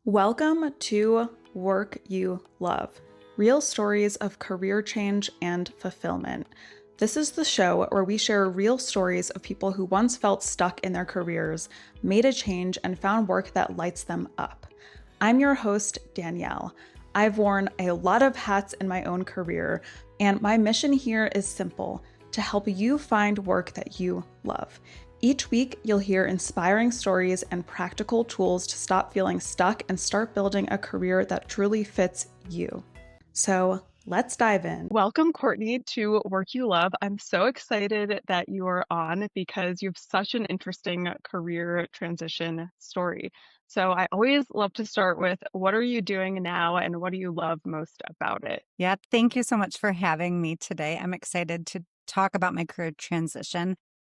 Welcome to Work You Love, real stories of career change and fulfillment. This is the show where we share real stories of people who once felt stuck in their careers, made a change, and found work that lights them up. I'm your host, Danielle. I've worn a lot of hats in my own career, and my mission here is simple: to help you find work that you love. Each week, you'll hear inspiring stories and practical tools to stop feeling stuck and start building a career that truly fits you. So let's dive in. Welcome, Courtney, to Work You Love. I'm so excited that you are on because you have such an interesting career transition story. So I always love to start with, what are you doing now and what do you love most about it? Yeah, thank you so much for having me today. I'm excited to talk about my career transition.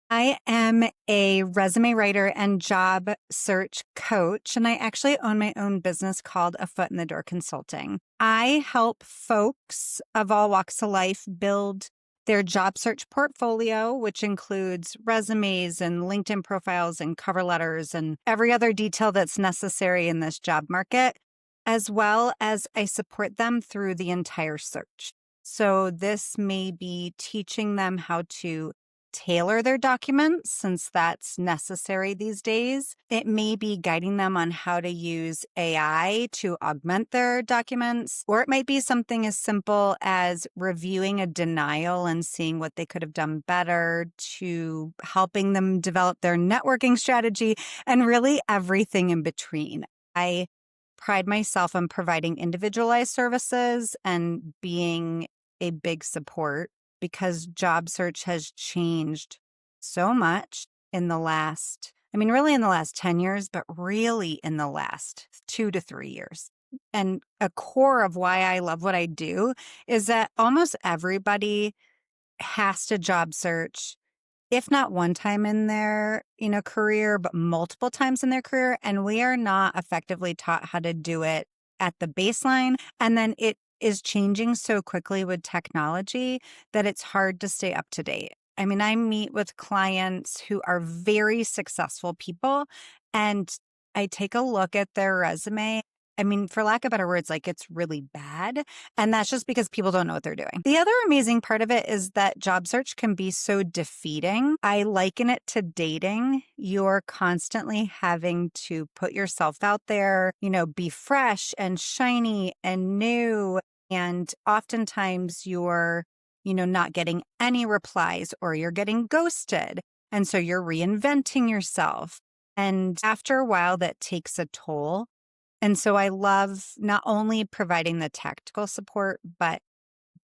I am a resume writer and job search coach, and I actually own my own business called A Foot in the Door Consulting. I help folks of all walks of life build their job search portfolio, which includes resumes and LinkedIn profiles and cover letters and every other detail that's necessary in this job market, as well as I support them through the entire search. So this may be teaching them how to tailor their documents, since that's necessary these days. It may be guiding them on how to use AI to augment their documents, or it might be something as simple as reviewing a denial and seeing what they could have done better, to helping them develop their networking strategy, and really everything in between. I pride myself on providing individualized services and being a big support, because job search has changed so much in the last, really in the last 10 years, but really in the last 2 to 3 years. And a core of why I love what I do is that almost everybody has to job search, if not one time in their, career, but multiple times in their career. And we are not effectively taught how to do it at the baseline. And then it is changing so quickly with technology that it's hard to stay up to date. I meet with clients who are very successful people, and I take a look at their resume. For lack of better words, like, it's really bad. And that's just because people don't know what they're doing. The other amazing part of it is that job search can be so defeating. I liken it to dating. You're constantly having to put yourself out there, be fresh and shiny and new. And oftentimes you're, not getting any replies, or you're getting ghosted. And so you're reinventing yourself. And after a while, that takes a toll. And so I love not only providing the tactical support, but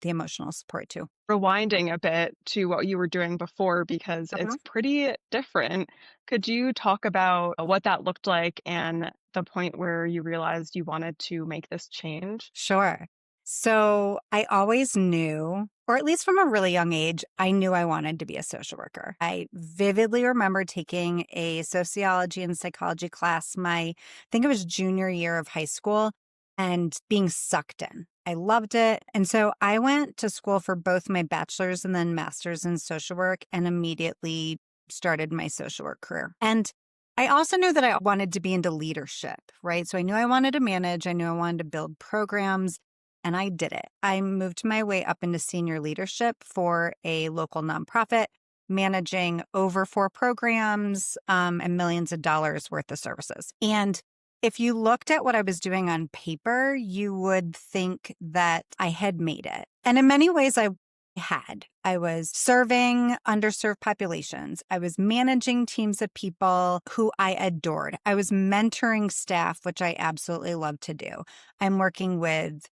the emotional support too. Rewinding a bit to what you were doing before, because it's pretty different. Could you talk about what that looked like and the point where you realized you wanted to make this change? Sure. So I always knew, or at least from a really young age, I knew I wanted to be a social worker. I vividly remember taking a sociology and psychology class I think it was junior year of high school, and being sucked in. I loved it. And so I went to school for both my bachelor's and then master's in social work, and immediately started my social work career. And I also knew that I wanted to be into leadership, right? So I knew I wanted to manage, I knew I wanted to build programs, and I did it. I moved my way up into senior leadership for a local nonprofit, managing over 4 programs and millions of dollars worth of services. And if you looked at what I was doing on paper, you would think that I had made it. And in many ways, I had. I was serving underserved populations. I was managing teams of people who I adored. I was mentoring staff, which I absolutely love to do. I'm working with,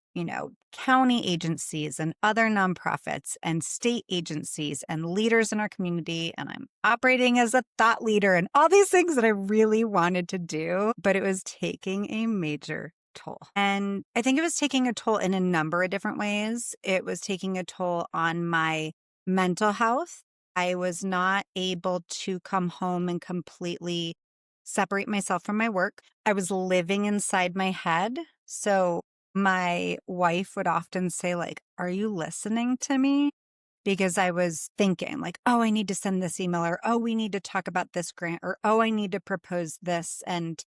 county agencies and other nonprofits and state agencies and leaders in our community. And I'm operating as a thought leader and all these things that I really wanted to do, but it was taking a major toll. And I think it was taking a toll in a number of different ways. It was taking a toll on my mental health. I was not able to come home and completely separate myself from my work. I was living inside my head. So my wife would often say, like, "Are you listening to me?" Because I was thinking, like, "Oh, I need to send this email," or, "Oh, we need to talk about this grant," or, "Oh, I need to propose this." And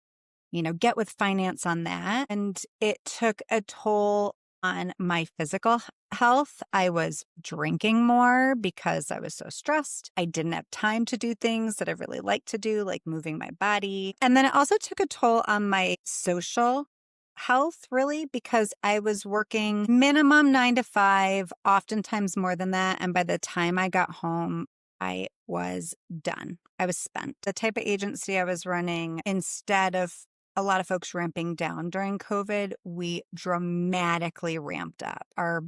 get with finance on that. And it took a toll on my physical health. I was drinking more because I was so stressed. I didn't have time to do things that I really like to do, like moving my body. And then it also took a toll on my social health, really, because I was working minimum 9 to 5, oftentimes more than that. And by the time I got home, I was done. I was spent. The type of agency I was running, instead of a lot of folks ramping down during COVID, we dramatically ramped up. Our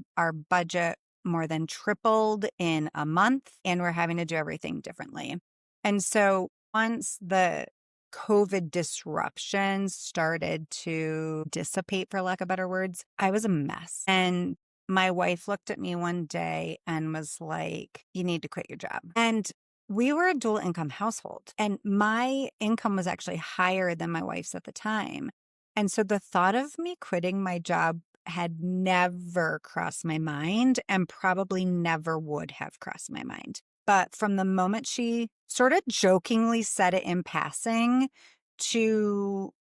budget more than tripled in a month, and we're having to do everything differently. And so once the COVID disruptions started to dissipate, for lack of better words, I was a mess. And my wife looked at me one day and was like, "You need to quit your job." And we were a dual income household, and my income was actually higher than my wife's at the time. And so the thought of me quitting my job had never crossed my mind, and probably never would have crossed my mind. But from the moment she sort of jokingly said it in passing to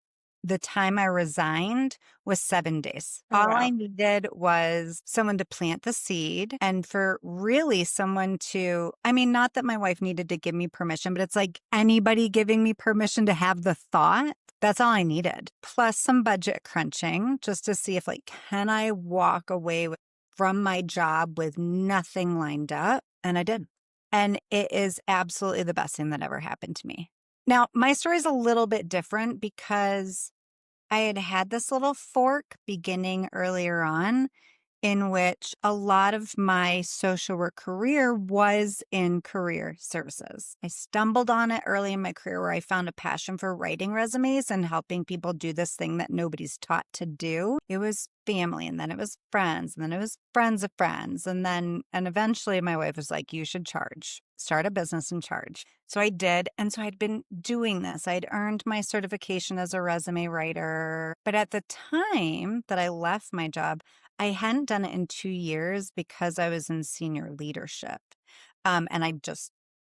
the time I resigned was 7 days. Oh, All I wow. needed was someone to plant the seed, and for really someone to, I mean, not that my wife needed to give me permission, but it's like anybody giving me permission to have the thought. That's all I needed. Plus some budget crunching just to see if, like, can I walk away from my job with nothing lined up? And I did. And it is absolutely the best thing that ever happened to me. Now, my story is a little bit different because I had had this little fork beginning earlier on, in which a lot of my social work career was in career services. I stumbled on it early in my career where I found a passion for writing resumes and helping people do this thing that nobody's taught to do. It was family, and then it was friends, and then it was friends of friends. And eventually my wife was like, "You should charge, start a business and charge." So I did. And so I'd been doing this. I'd earned my certification as a resume writer. But at the time that I left my job, I hadn't done it in 2 years because I was in senior leadership. And I just,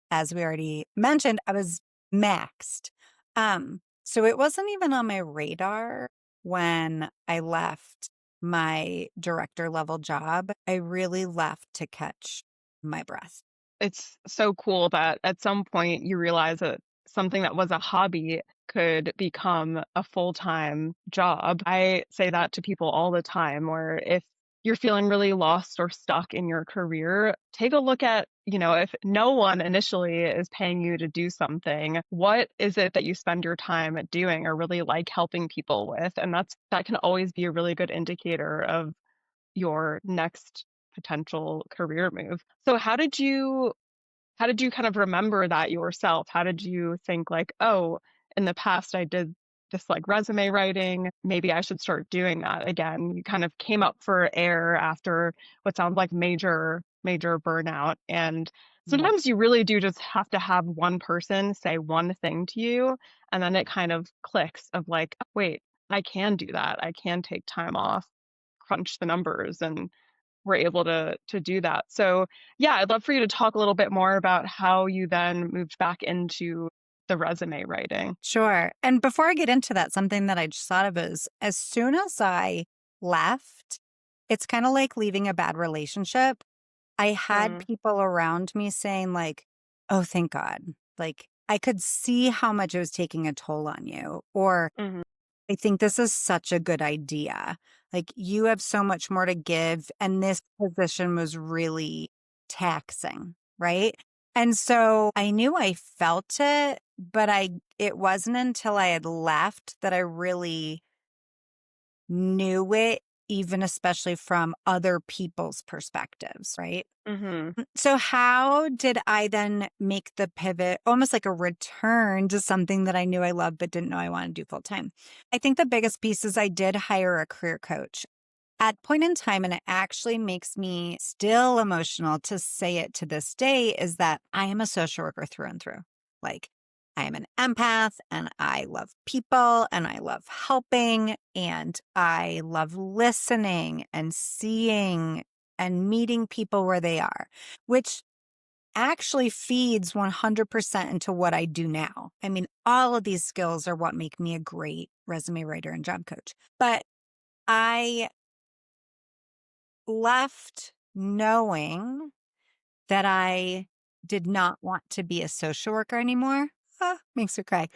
as we already mentioned, I was maxed. So it wasn't even on my radar when I left my director level job. I really left to catch my breath. It's so cool that at some point you realize that something that was a hobby could become a full-time job. I say that to people all the time, where if you're feeling really lost or stuck in your career, take a look at, if no one initially is paying you to do something, what is it that you spend your time doing or really like helping people with? And that can always be a really good indicator of your next potential career move. So how did you kind of remember that yourself? How did you think like, oh, in the past I did this like resume writing, maybe I should start doing that again? You kind of came up for air after what sounds like major burnout. And Yeah. sometimes you really do just have to have one person say one thing to you, and then it kind of clicks of like, "Oh, wait, I can do that. I can take time off, crunch the numbers, and we're able to do that." So yeah, I'd love for you to talk a little bit more about how you then moved back into the resume writing. Sure. And before I get into that, something that I just thought of is as soon as I left, it's kind of like leaving a bad relationship. I had Mm, people around me saying, like, "Oh, thank God." Like, I could see how much it was taking a toll on you. Or, mhm, "I think this is such a good idea. Like, you have so much more to give, and this position was really taxing." Right. And so I knew I felt it, but it wasn't until I had left that I really knew it, even especially from other people's perspectives. Right. mhm. So how did I then make the pivot, almost like a return to something that I knew I loved but didn't know I wanted to do full time? I think the biggest piece is I did hire a career coach at point in time, and it actually makes me still emotional to say it to this day, is that I am a social worker through and through. Like, I am an empath, and I love people, and I love helping, and I love listening and seeing and meeting people where they are, which actually feeds 100% into what I do now. I mean, all of these skills are what make me a great resume writer and job coach. But I left knowing that I did not want to be a social worker anymore. Makes me cry,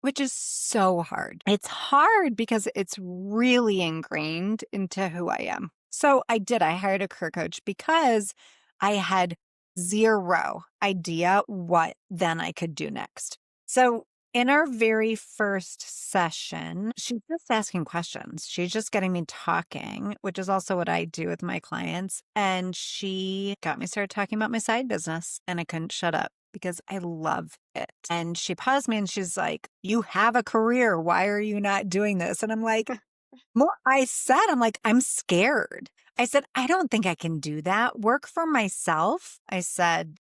which is so hard. It's hard because it's really ingrained into who I am. So I did. I hired a career coach because I had zero idea what then I could do next. So in our very first session, she's just asking questions. She's just getting me talking, which is also what I do with my clients. And she got me started talking about my side business, and I couldn't shut up because I love it. And she paused me and she's like, "You have a career. Why are you not doing this?" And I'm like, I'm like, "I'm scared." I said, "I don't think I can do that. Work for myself." I said,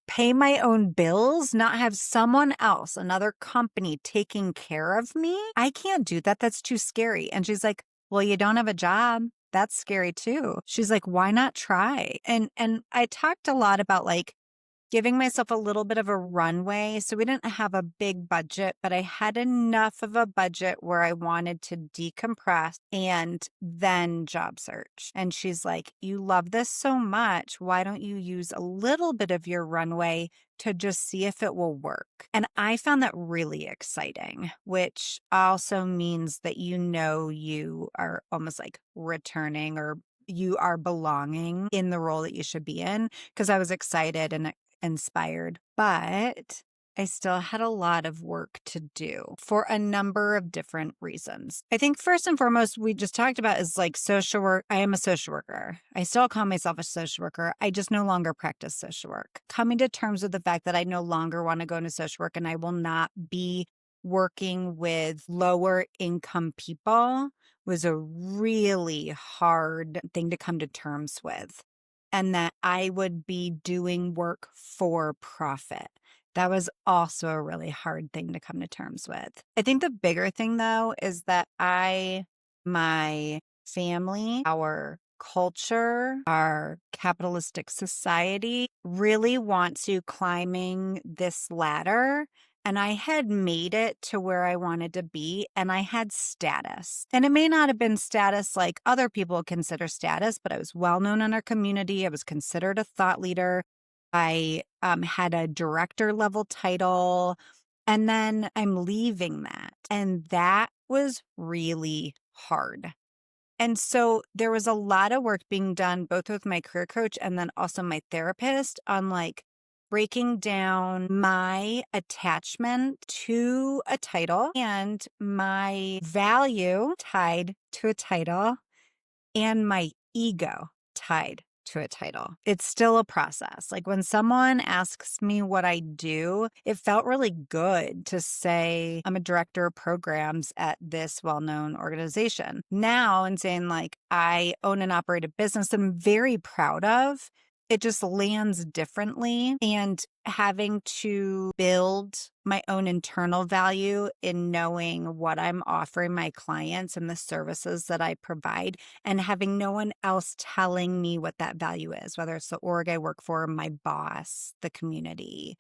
pay my own bills, not have someone else, another company taking care of me. I can't do that. That's too scary. And she's like, "Well, you don't have a job. That's scary too." She's like, "Why not try?" And I talked a lot about like giving myself a little bit of a runway. So we didn't have a big budget, but I had enough of a budget where I wanted to decompress and then job search. And she's like, "You love this so much. Why don't you use a little bit of your runway to just see if it will work?" And I found that really exciting, which also means that you are almost like returning, or you are belonging in the role that you should be in, because I was excited and inspired, but I still had a lot of work to do for a number of different reasons. I think first and foremost, we just talked about is like social work. I am a social worker. I still call myself a social worker. I just no longer practice social work. Coming to terms with the fact that I no longer want to go into social work and I will not be working with lower income people was a really hard thing to come to terms with, and that I would be doing work for profit. That was also a really hard thing to come to terms with. I think the bigger thing, though, is that my family, our culture, our capitalistic society really wants you climbing this ladder. And I had made it to where I wanted to be, and I had status. And it may not have been status like other people consider status, but I was well known in our community. I was considered a thought leader. I had a director level title, and then I'm leaving that. And that was really hard. And so there was a lot of work being done, both with my career coach and then also my therapist, on like breaking down my attachment to a title and my value tied to a title and my ego tied to a title. It's still a process. Like when someone asks me what I do, it felt really good to say I'm a director of programs at this well-known organization. Now, in saying like I own and operate a business that I'm very proud of, it just lands differently. And having to build my own internal value in knowing what I'm offering my clients and the services that I provide, and having no one else telling me what that value is, whether it's the org I work for, my boss, the community,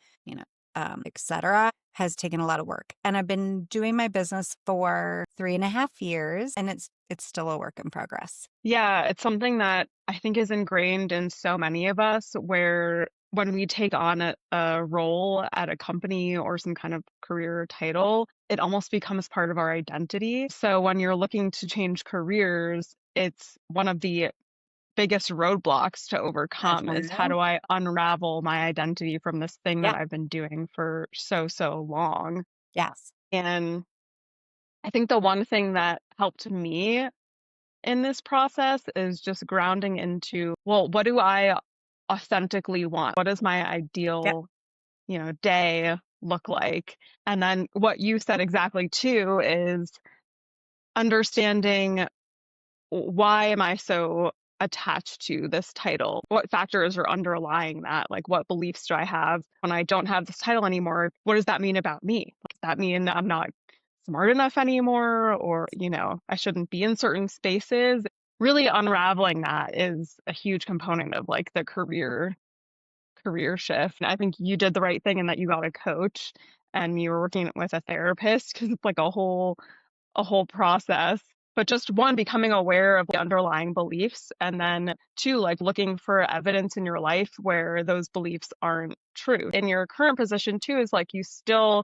etc., has taken a lot of work. And I've been doing my business for 3.5 years, and it's still a work in progress. Yeah, it's something that I think is ingrained in so many of us, where when we take on a role at a company or some kind of career title, it almost becomes part of our identity. So when you're looking to change careers, it's one of the biggest roadblocks to overcome is, how Mhm. do I unravel my identity from this thing that Yeah. I've been doing for so long? Yes. And I think the one thing that helped me in this process is just grounding into, well, what do I authentically want? What does my Yeah. ideal, day look like? And then what you said exactly too is understanding, why am I so attached to this title? What factors are underlying that? Like, what beliefs do I have when I don't have this title anymore? What does that mean about me? Does that mean that I'm not smart enough anymore, or, I shouldn't be in certain spaces? Really unraveling that is a huge component of like the career shift. And I think you did the right thing in that you got a coach and you were working with a therapist, because it's like a whole process. But just one, becoming aware of the underlying beliefs, and then two, like looking for evidence in your life where those beliefs aren't true. In your current position too, is like there's still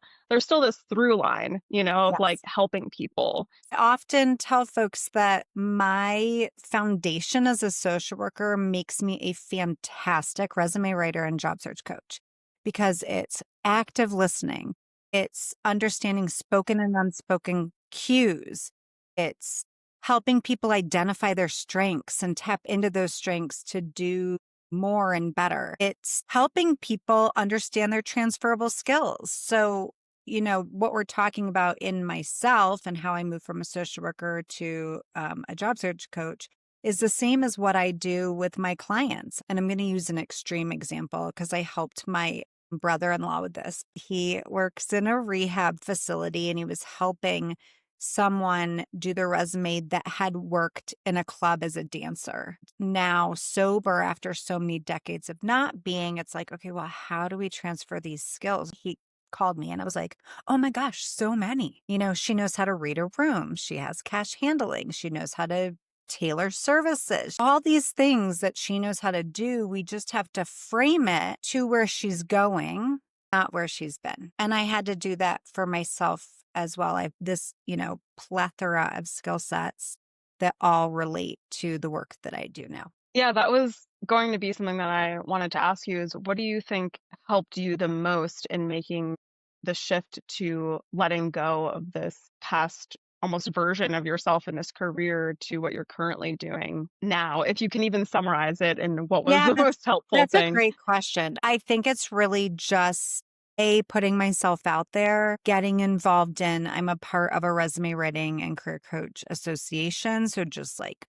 this through line, of like Yes. helping people. I often tell folks that my foundation as a social worker makes me a fantastic resume writer and job search coach because it's active listening, it's understanding spoken and unspoken cues, it's helping people identify their strengths and tap into those strengths to do more and better. It's helping people understand their transferable skills. So, what we're talking about in myself and how I moved from a social worker to a job search coach is the same as what I do with my clients. And I'm going to use an extreme example because I helped my brother in law with this. He works in a rehab facility and he was helping someone do their resume that had worked in a club as a dancer. Now, sober after so many decades of not being, it's like, okay, well, how do we transfer these skills? He called me and I was like, oh my gosh, so many. She knows how to read a room. She has cash handling. She knows how to tailor services, all these things that she knows how to do. We just have to frame it to where she's going, not where she's been. And I had to do that for myself as well. I have this, plethora of skill sets that all relate to the work that I do now. Yeah, that was going to be something that I wanted to ask you is what do you think helped you the most in making the shift to letting go of this past almost version of yourself in this career to what you're currently doing now? If you can even summarize it and what was Yeah, the most helpful that's a thing. great question. I think it's really just putting myself out there, getting involved in, I'm a part of a resume writing and career coach association. So just like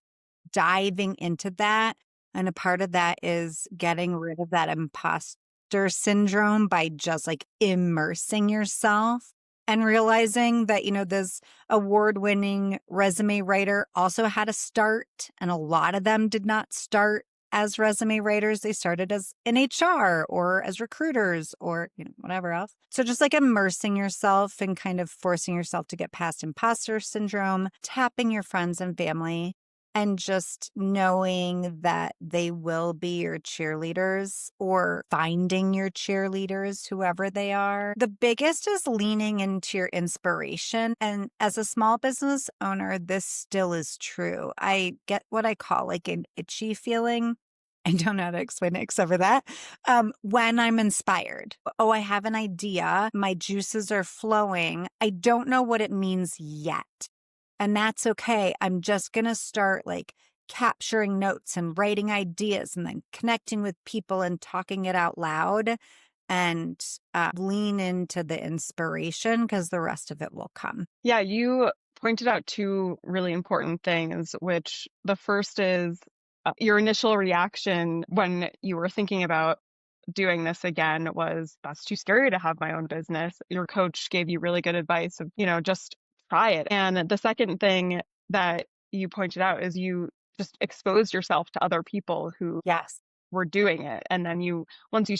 diving into that. And a part of that is getting rid of that imposter syndrome by just like immersing yourself and realizing that, this award winning resume writer also had a start. And a lot of them did not start as resume writers. They started as in HR or as recruiters or whatever else. So just like immersing yourself and kind of forcing yourself to get past imposter syndrome, tapping your friends and family, and just knowing that they will be your cheerleaders or finding your cheerleaders, whoever they are. The biggest is leaning into your inspiration. And as a small business owner, this still is true. I get what I call like an itchy feeling. I don't know how to explain it except for that. When I'm inspired, oh, I have an idea. My juices are flowing. I don't know what it means yet. And that's okay. I'm just going to start like capturing notes and writing ideas and then connecting with people and talking it out loud and lean into the inspiration because the rest of it will come. Yeah, you pointed out two really important things, which the first is your initial reaction when you were thinking about doing this again was that's too scary to have my own business. Your coach gave you really good advice of, just try it. And the second thing that you pointed out is you just exposed yourself to other people who Yes. were doing it. And then once you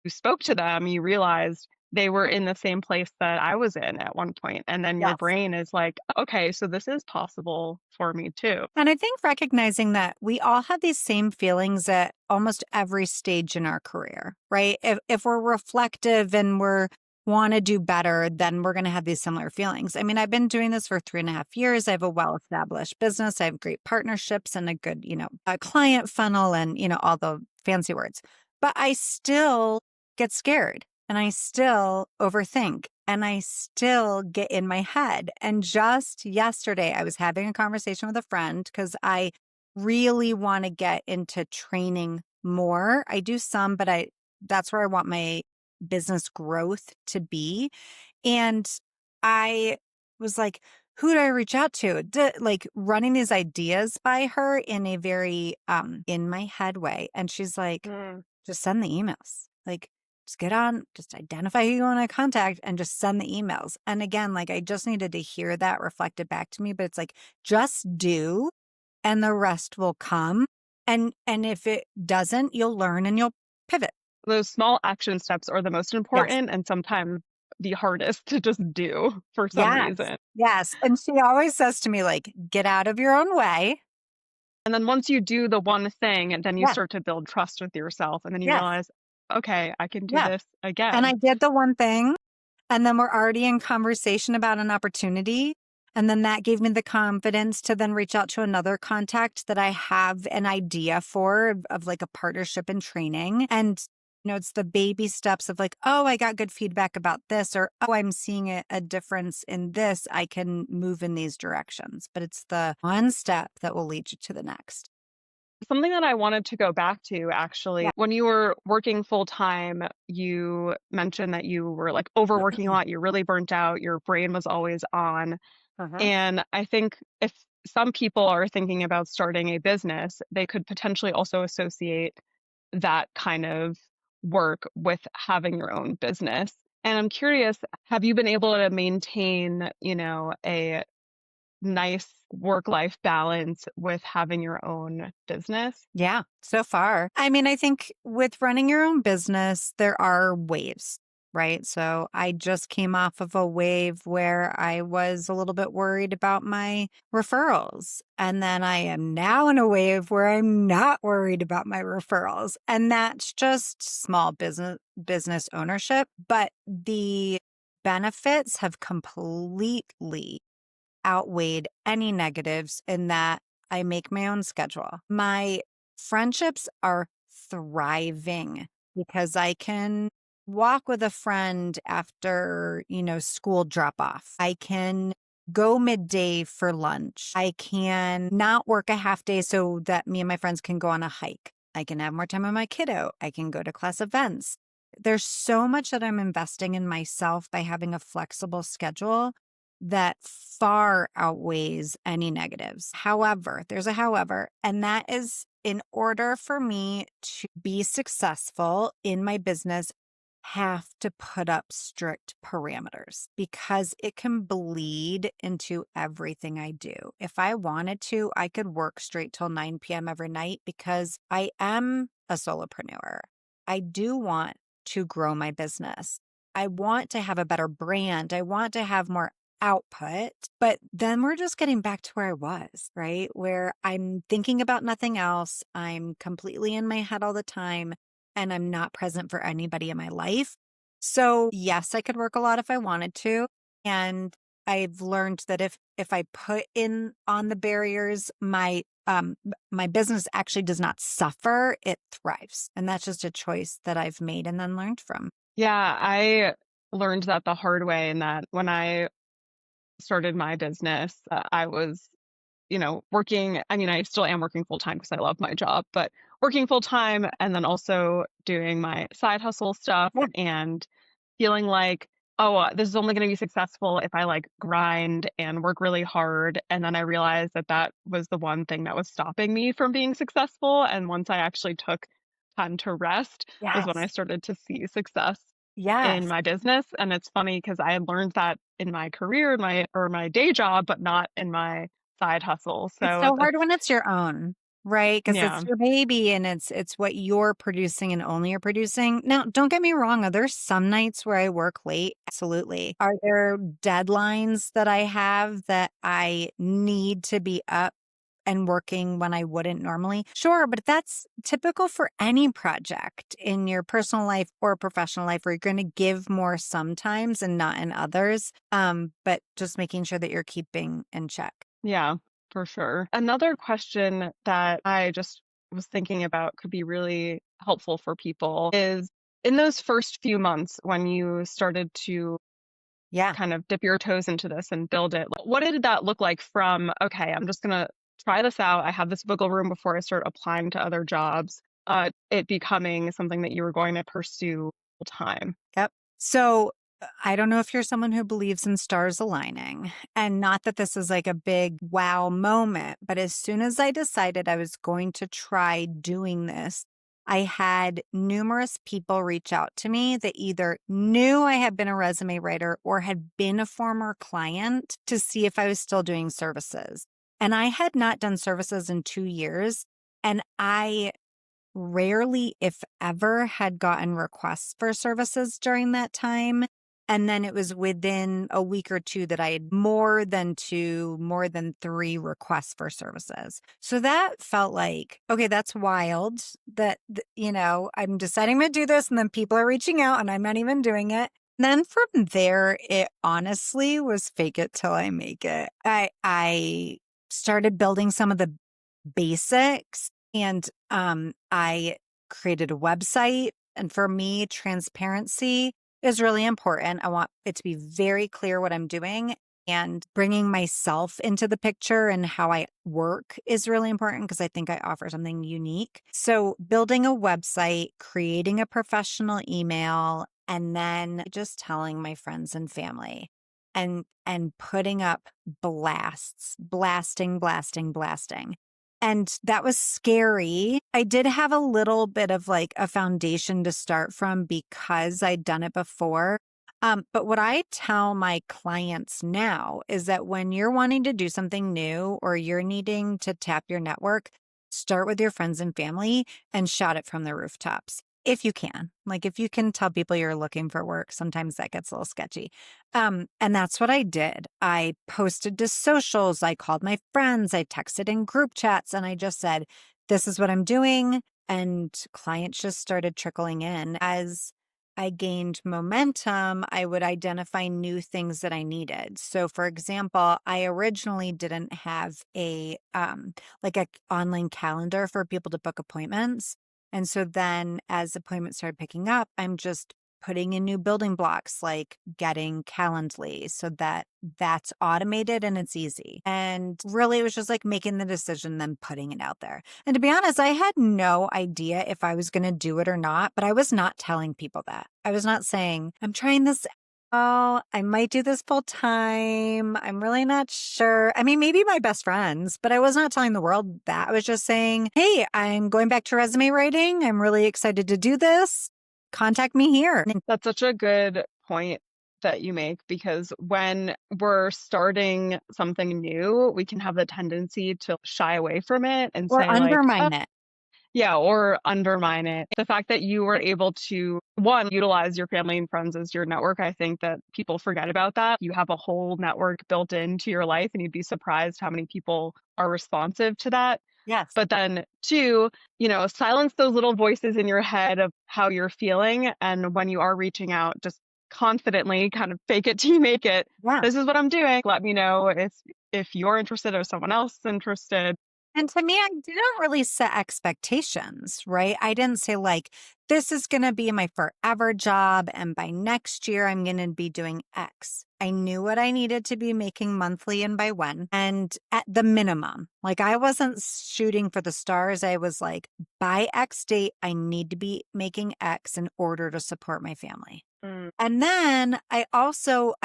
spoke to them, you realized they were in the same place that I was in at one point. And then your Yes. brain is like, okay, so this is possible for me too. And I think recognizing that we all have these same feelings at almost every stage in our career, right? If we're reflective and we're want to do better, then we're going to have these similar feelings. I mean, I've been doing this for 3.5 years. I have a well-established business. I have great partnerships and a good, a client funnel and, all the fancy words. But I still get scared and I still overthink and I still get in my head. And just yesterday, I was having a conversation with a friend because I really want to get into training more. I do some, but that's where I want my business growth to be. And I was like, who do I reach out to? Like running these ideas by her in a very in my head way. And she's like, just send the emails. Like, just get on, just identify who you want to contact and just send the emails. And again, like I just needed to hear that reflected back to me, but it's like, just do and the rest will come. And if it doesn't, you'll learn and you'll pivot. Those small action steps are the most Yes. important. And sometimes the hardest to just do for some Yes. reason. Yes. And she always says to me, like, get out of your own way. And then once you do the one thing, and then you Yes. start to build trust with yourself, and then you Yes. realize, okay, I can do Yeah. this And I again. did the one thing. And then we're already in conversation about an opportunity. And then that gave me the confidence to then reach out to another contact that I have an idea for of like a partnership and training. And, it's the baby steps of like, oh, I got good feedback about this, or oh, I'm seeing a difference in this. I can move in these directions. But it's the one step that will lead you to the next. Something that I wanted to go back to actually, Yeah. when you were working full time, you mentioned that you were like overworking a lot, you're really burnt out, your brain was always on. Uh-huh. And I think if some people are thinking about starting a business, they could potentially also associate that kind of work with having your own business. And I'm curious, have you been able to maintain, a nice work-life balance with having your own business? Yeah, so far. I mean, I think with running your own business, there are waves, right? So I just came off of a wave where I was a little bit worried about my referrals. And then I am now in a wave where I'm not worried about my referrals. And that's just small business ownership, but the benefits have completely outweighed any negatives in that I make my own schedule. My friendships are thriving because I can walk with a friend after, school drop off. I can go midday for lunch. I can not work a half day so that me and my friends can go on a hike. I can have more time with my kiddo. I can go to class events. There's so much that I'm investing in myself by having a flexible schedule that far outweighs any negatives. However, there's a however, and that is in order for me to be successful in my business, have to put up strict parameters because it can bleed into everything I do. If I wanted to, I could work straight till 9 p.m. every night because I am a solopreneur. I do want to grow my business. I want to have a better brand. I want to have more output. But then we're just getting back to where I was, right? Where I'm thinking about nothing else. I'm completely in my head all the time and I'm not present for anybody in my life. So, yes, I could work a lot if I wanted to. And I've learned that if I put in on the barriers, my business actually does not suffer, it thrives. And that's just a choice that I've made and then learned from. Yeah, I learned that the hard way in that when I started my business, I was, working. I mean, I still am working full time because I love my job, but working full time and then also doing my side hustle stuff Yeah. and feeling like, oh, this is only going to be successful if I like grind and work really hard. And then I realized that that was the one thing that was stopping me from being successful. And once I actually took time to rest was when I Yes. started to see success in Yes. my business. And it's funny because I had learned that in my career, in my day job, but not in my side hustle. It's So so hard that's when it's your own, right? Because yeah. it's your baby and it's what you're producing and only you're producing. Now, don't get me wrong, are there some nights where I work late? Absolutely. Are there deadlines that I have that I need to be up and working when I wouldn't normally? Sure, but that's typical for any project in your personal life or professional life where you're going to give more sometimes and not in others. But just making sure that you're keeping in check. Yeah, for sure. Another question that I just was thinking about could be really helpful for people is in those first few months when you started to Yeah. kind of dip your toes into this and build it, what did that look like from, okay, I'm just going to try this out. I have this wiggle room before I start applying to other jobs, it becoming something that you were going to pursue full time? Yep. So I don't know if you're someone who believes in stars aligning, and not that this is like a big wow moment, but as soon as I decided I was going to try doing this, I had numerous people reach out to me that either knew I had been a resume writer or had been a former client to see if I was still doing services. And I had not done services in 2 years. And I rarely, if ever, had gotten requests for services during that time. And then it was within a week or two that I had more than two, more than three requests for services. So that felt like, okay, that's wild that, I'm deciding to do this and then people are reaching out and I'm not even doing it. And then from there, it honestly was fake it till I make it. I started building some of the basics and I created a website. And for me, transparency is really important. I want it to be very clear what I'm doing, and bringing myself into the picture and how I work is really important because I think I offer something unique. So building a website, creating a professional email, and then just telling my friends and family and putting up blasts, blasting. And that was scary. I did have a little bit of like a foundation to start from because I'd done it before. But what I tell my clients now is that when you're wanting to do something new or you're needing to tap your network, start with your friends and family and shout it from the rooftops. If you can, like if you can tell people you're looking for work, sometimes that gets a little sketchy. And that's what I did. I posted to socials. I called my friends. I texted in group chats and I just said, this is what I'm doing. And clients just started trickling in. As I gained momentum, I would identify new things that I needed. So for example, I originally didn't have like a online calendar for people to book appointments. And so then as appointments started picking up, I'm just putting in new building blocks like getting Calendly so that that's automated and it's easy. And really, it was just like making the decision, then putting it out there. And to be honest, I had no idea if I was going to do it or not, but I was not telling people that. I was not saying, I'm trying this. Oh, I might do this full time. I'm really not sure. I mean, maybe my best friends, but I was not telling the world that. I was just saying, hey, I'm going back to resume writing. I'm really excited to do this. Contact me here. That's such a good point that you make, because when we're starting something new, we can have the tendency to shy away from it and Or say like, undermine it. yeah, or undermine it. The fact that you were able to, one, utilize your family and friends as your network, I think that people forget about that. You have a whole network built into your life, and you'd be surprised how many people are responsive to that. Yes. But then two, silence those little voices in your head of how you're feeling. And when you are reaching out, just confidently kind of fake it till you make it. Yeah. This is what I'm doing. Let me know if you're interested or someone else is interested. And to me, I didn't really set expectations, right? I didn't say like, this is going to be my forever job. And by next year, I'm going to be doing X. I knew what I needed to be making monthly and by when. And at the minimum, like I wasn't shooting for the stars. I was like, by X date, I need to be making X in order to support my family. And then I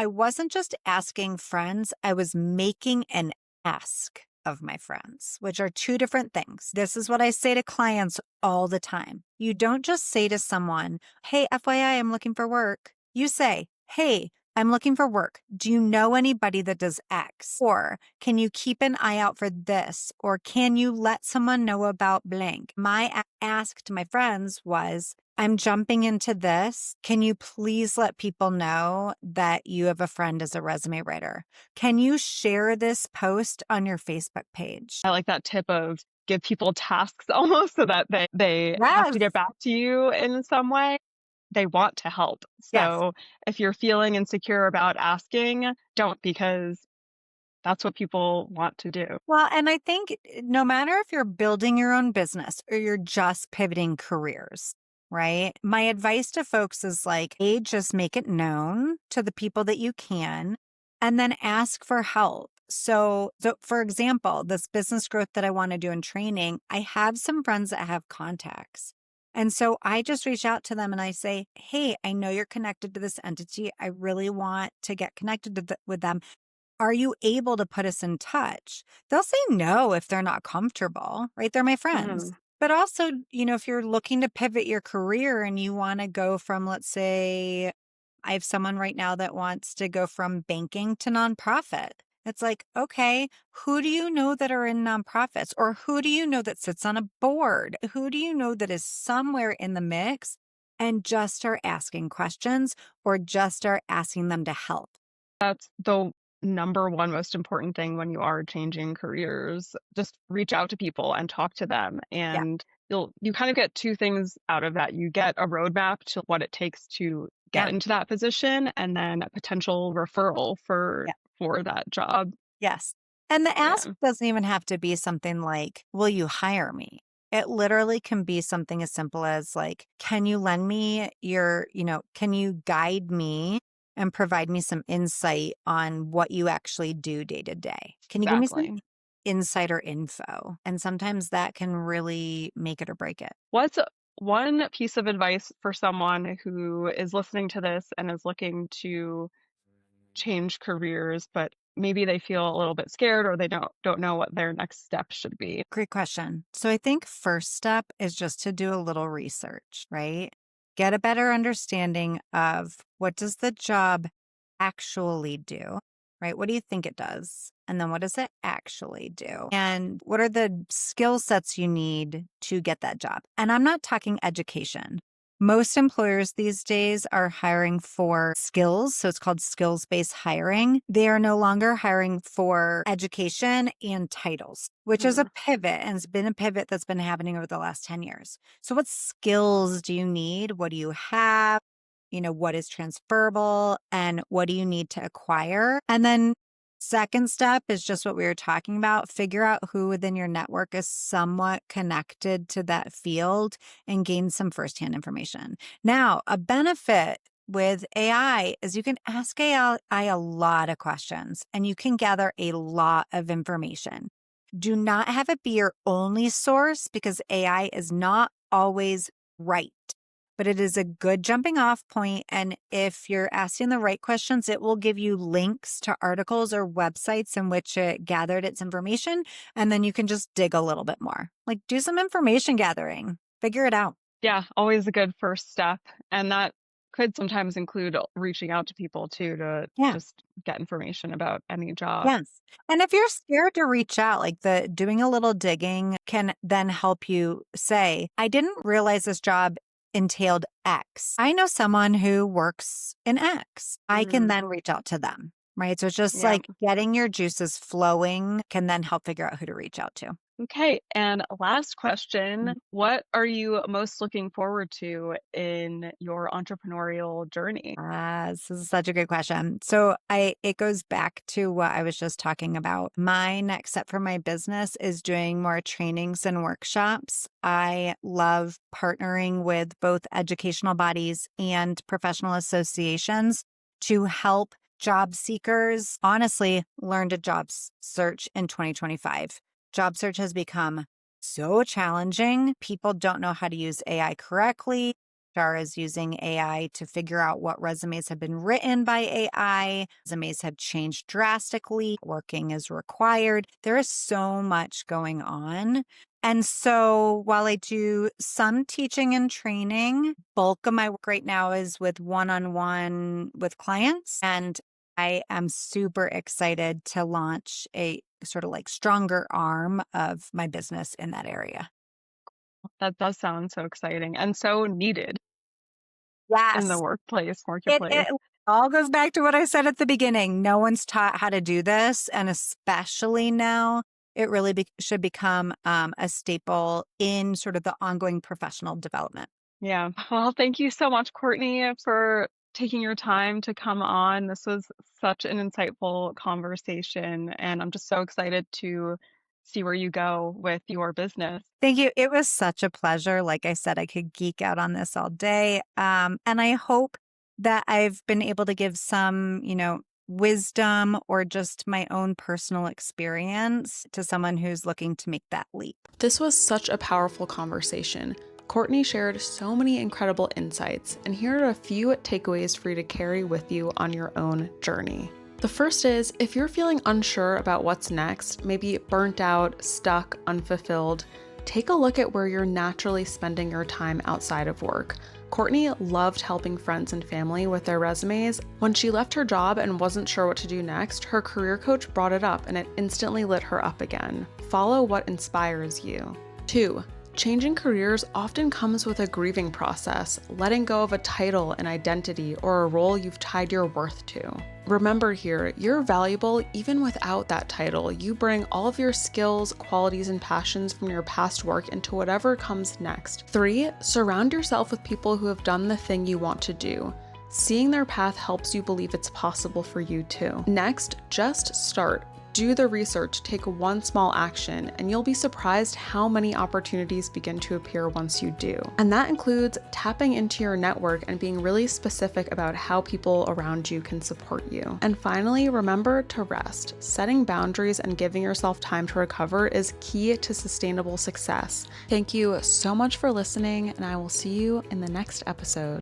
wasn't just asking friends, I was making an ask of my friends, which are two different things. This is what I say to clients all the time. You don't just say to someone, hey, FYI, I'm looking for work. You say, hey, I'm looking for work. Do you know anybody that does X? Or can you keep an eye out for this? Or can you let someone know about blank? My ask to my friends was, I'm jumping into this. Can you please let people know that you have a friend as a resume writer? Can you share this post on your Facebook page? I like that tip of give people tasks almost so that they have to Yes. get back to you in some way. They want to help. Yes. So if you're feeling insecure about asking, don't, because that's what people want to do. Well, and I think no matter if you're building your own business or you're just pivoting careers, right? My advice to folks is like, A, just make it known to the people that you can, and then ask for help. So for example, this business growth that I want to do in training, I have some friends that have contacts. And so I just reach out to them and I say, hey, I know you're connected to this entity. I really want to get connected with them. Are you able to put us in touch? They'll say no if they're not comfortable, right? They're my friends. But also, if you're looking to pivot your career and you want to go from, let's say, I have someone right now that wants to go from banking to nonprofit. It's like, okay, who do you know that are in nonprofits? Or who do you know that sits on a board? Who do you know that is somewhere in the mix? and just start asking questions or just start asking them to help. That's the number one most important thing when you are changing careers. Just reach out to people and talk to them, Yeah. and you kind of get two things out of that. You get a roadmap to what it takes to get Yeah. into that position, and then a potential referral Yeah. for that job. Yes. And the ask Yeah, doesn't even have to be something like, will you hire me? It literally can be something as simple as like, can you lend me can you guide me and provide me some insight on what you actually do day to day? Can you give me some exactly. insider info? And sometimes that can really make it or break it. What's one piece of advice for someone who is listening to this and is looking to change careers, but maybe they feel a little bit scared or they don't know what their next step should be? Great question. So I think first step is just to do a little research, right? Get a better understanding of what does the job actually do, right? What do you think it does? And then what does it actually do? And what are the skill sets you need to get that job? And I'm not talking education. Most employers these days are hiring for skills. So it's called skills based hiring. They are no longer hiring for education and titles, which is a Mm, pivot. And it's been a pivot that's been happening over the last 10 years. So, what skills do you need? What do you have? What is transferable and what do you need to acquire? And then second step is just what we were talking about. Figure out who within your network is somewhat connected to that field and gain some firsthand information. Now, a benefit with AI is you can ask AI a lot of questions and you can gather a lot of information. Do not have it be your only source because AI is not always right, but it is a good jumping off point. And if you're asking the right questions, it will give you links to articles or websites in which it gathered its information. And then you can just dig a little bit more. Like do some information gathering, figure it out. yeah, always a good first step. And that could sometimes include reaching out to people too to Yeah. just get information about any job. Yes. And if you're scared to reach out, like the doing a little digging can then help you say, I didn't realize this job entailed X. I know someone who works in X. I can Mhm. then reach out to them. Right. So it's just Yeah. like getting your juices flowing can then help figure out who to reach out to. Okay. And last question, what are you most looking forward to in your entrepreneurial journey? This is such a good question. So it goes back to what I was just talking about. My next step for my business is doing more trainings and workshops. I love partnering with both educational bodies and professional associations to help job seekers honestly learn to search in 2025. Job search has become so challenging. People don't know how to use AI correctly. HR is using AI to figure out what resumes have been written by AI. Resumes have changed drastically. Working is required. There is so much going on. And so while I do some teaching and training, bulk of my work right now is with one-on-one with clients. And I am super excited to launch a sort of like stronger arm of my business in that area. That does sound so exciting and so needed in the Yes. It marketplace. all goes back to what I said at the beginning. No one's taught how to do this, and especially now, it really should become a staple in sort of the ongoing professional development. Yeah. Well, thank you so much, Courtney, for taking your time to come on. This was such an insightful conversation, and I'm just so excited to see where you go with your business. Thank you. It was such a pleasure. Like I said, I could geek out on this all day. And I hope that I've been able to give some, wisdom or just my own personal experience to someone who's looking to make that leap. This was such a powerful conversation. Courtney shared so many incredible insights, and here are a few takeaways for you to carry with you on your own journey. The first is, if you're feeling unsure about what's next, maybe burnt out, stuck, unfulfilled, take a look at where you're naturally spending your time outside of work. Courtney loved helping friends and family with their resumes. When she left her job and wasn't sure what to do next, her career coach brought it up and it instantly lit her up again. Follow what inspires you. 2. Changing careers often comes with a grieving process, letting go of a title, an identity, or a role you've tied your worth to. Remember here, you're valuable even without that title. You bring all of your skills, qualities, and passions from your past work into whatever comes next. 3, surround yourself with people who have done the thing you want to do. Seeing their path helps you believe it's possible for you too. Next, just start. Do the research, take one small action, and you'll be surprised how many opportunities begin to appear once you do. And that includes tapping into your network and being really specific about how people around you can support you. And finally, remember to rest. Setting boundaries and giving yourself time to recover is key to sustainable success. Thank you so much for listening, and I will see you in the next episode.